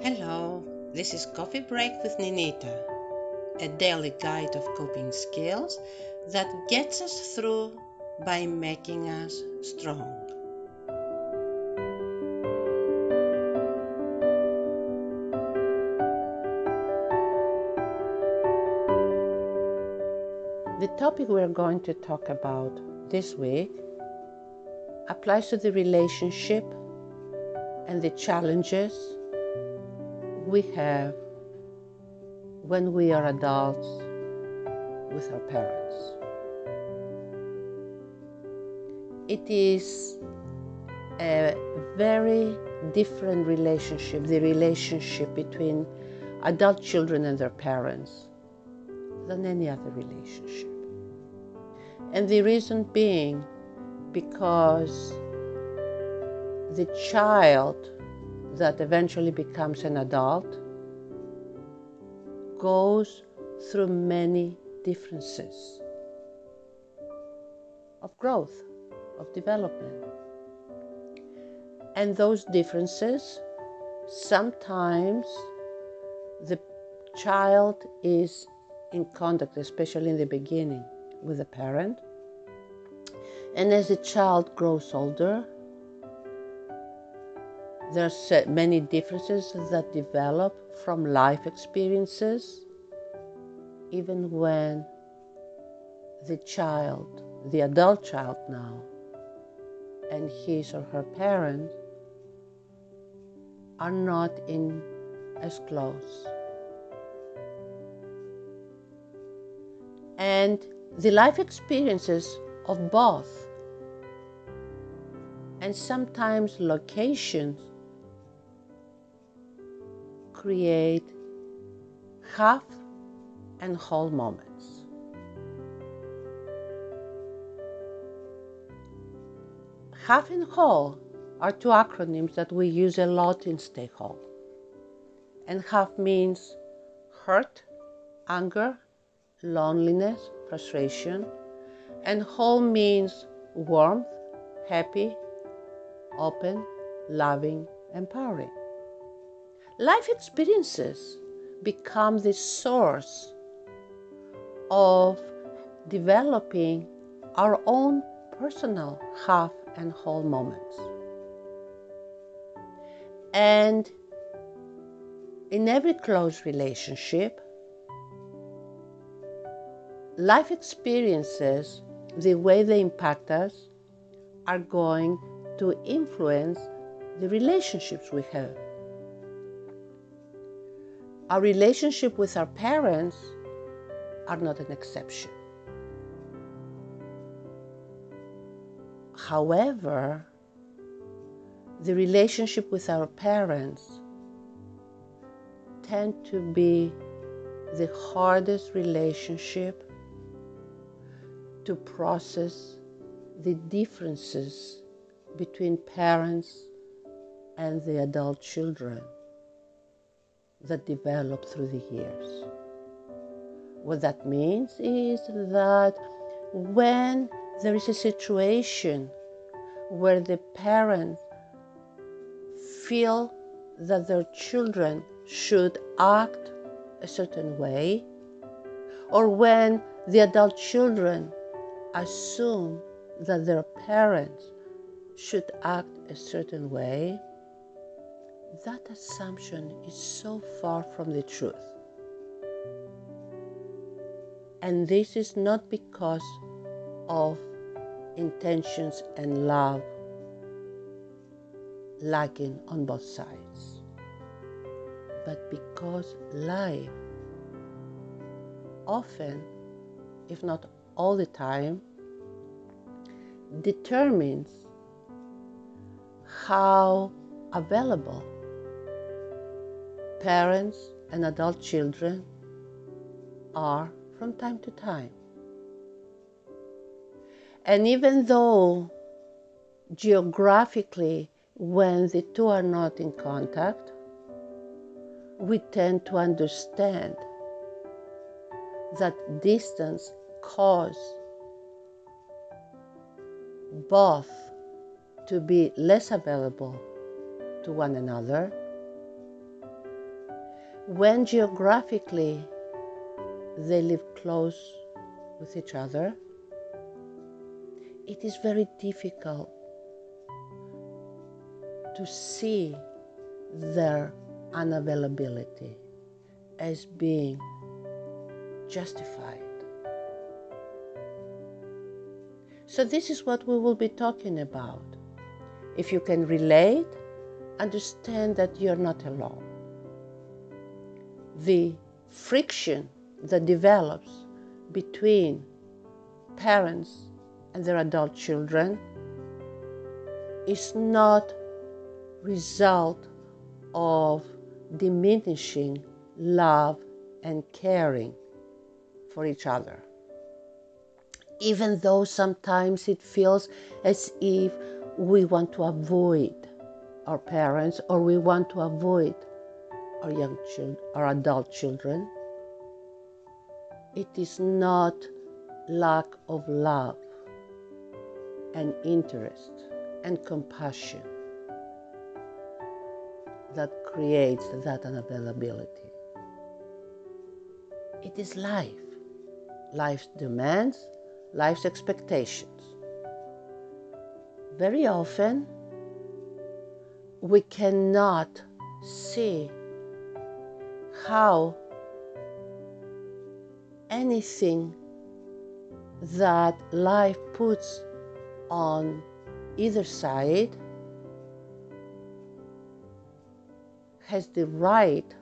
Hello, this is Coffee Break with Ninita, a daily guide of coping skills that gets us through by making us strong. The topic we're going to talk about this week applies to the relationship and the challenges we have when we are adults with our parents. It is a very different relationship, the relationship between adult children and their parents, than any other relationship. And the reason being because the child that eventually becomes an adult goes through many differences of growth, of development. And those differences, sometimes the child is in contact, especially in the beginning, with the parent. And as the child grows older, there are many differences that develop from life experiences, even when the child, the adult child now, and his or her parent are not in as close. And the life experiences of both, and sometimes locations, create half and whole moments. Half and whole are two acronyms that we use a lot in StayWHOLE. And half means hurt, anger, loneliness, frustration, and whole means warmth, happy, open, loving, empowering. Life experiences become the source of developing our own personal half and whole moments. And in every close relationship, life experiences, the way they impact us, are going to influence the relationships we have. Our relationship with our parents are not an exception. However, the relationship with our parents tend to be the hardest relationship to process the differences between parents and the adult children that develop through the years. What that means is that when there is a situation where the parents feel that their children should act a certain way, or when the adult children assume that their parents should act a certain way, that assumption is so far from the truth. And this is not because of intentions and love lacking on both sides, but because life often, if not all the time, determines how available parents and adult children are from time to time. And even though geographically, when the two are not in contact, we tend to understand that distance causes both to be less available to one another When geographically they live close with each other, it is very difficult to see their unavailability as being justified. So this is what we will be talking about. If you can relate, understand that you're not alone. The friction that develops between parents and their adult children is not result of diminishing love and caring for each other. Even though sometimes it feels as if we want to avoid our parents or we want to avoid our adult children, it is not lack of love and interest and compassion that creates that unavailability. It is life. Life's demands, life's expectations. Very often, we cannot see how anything that life puts on either side has the right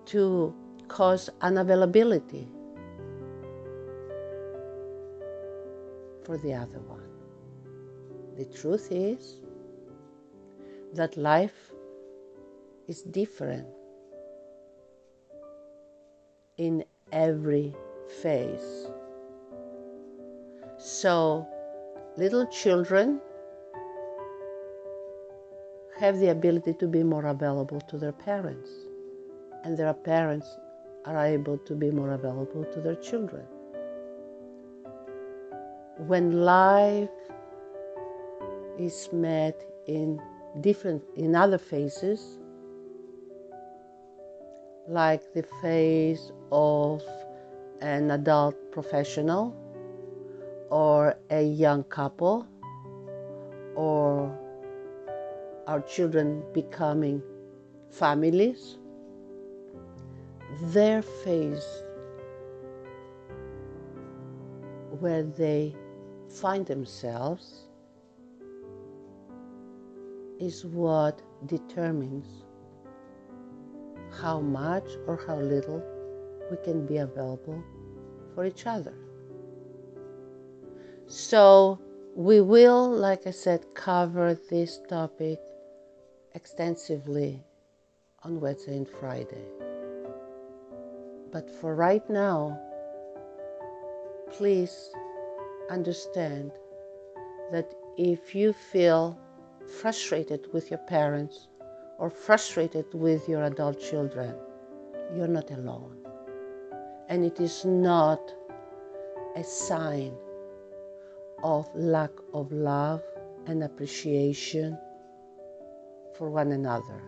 to cause unavailability for the other one. The truth is that life is different in every phase. So little children have the ability to be more available to their parents, and their parents are able to be more available to their children. When life is met in other phases, like the phase of an adult professional or a young couple, or our children becoming families, their phase where they find themselves is what determines how much or how little we can be available for each other. So we will, like I said, cover this topic extensively on Wednesday and Friday. But for right now, please understand that if you feel frustrated with your parents or frustrated with your adult children, you're not alone. And it is not a sign of lack of love and appreciation for one another.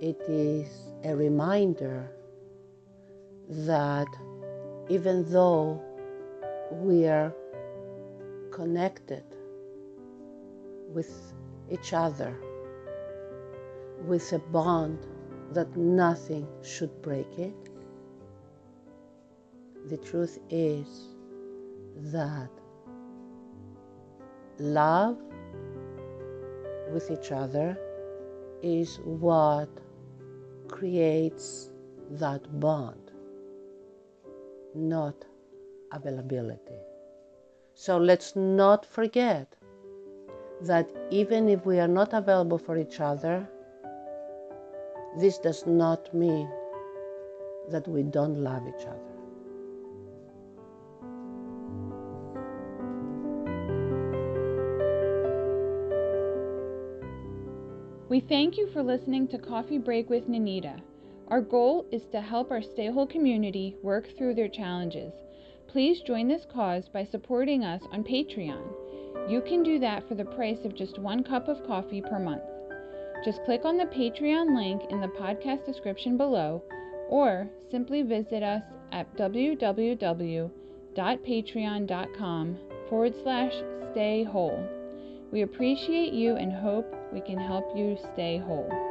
It is a reminder that even though we are connected with each other with a bond that nothing should break it, the truth is that love with each other is what creates that bond, not availability. So let's not forget that even if we are not available for each other, this does not mean that we don't love each other. We thank you for listening to Coffee Break with Ninita. Our goal is to help our StayWHOLE community work through their challenges. Please join this cause by supporting us on Patreon. You can do that for the price of just 1 cup of coffee per month. Just click on the Patreon link in the podcast description below, or simply visit us at www.patreon.com/StayWHOLE. We appreciate you and hope we can help you stay whole.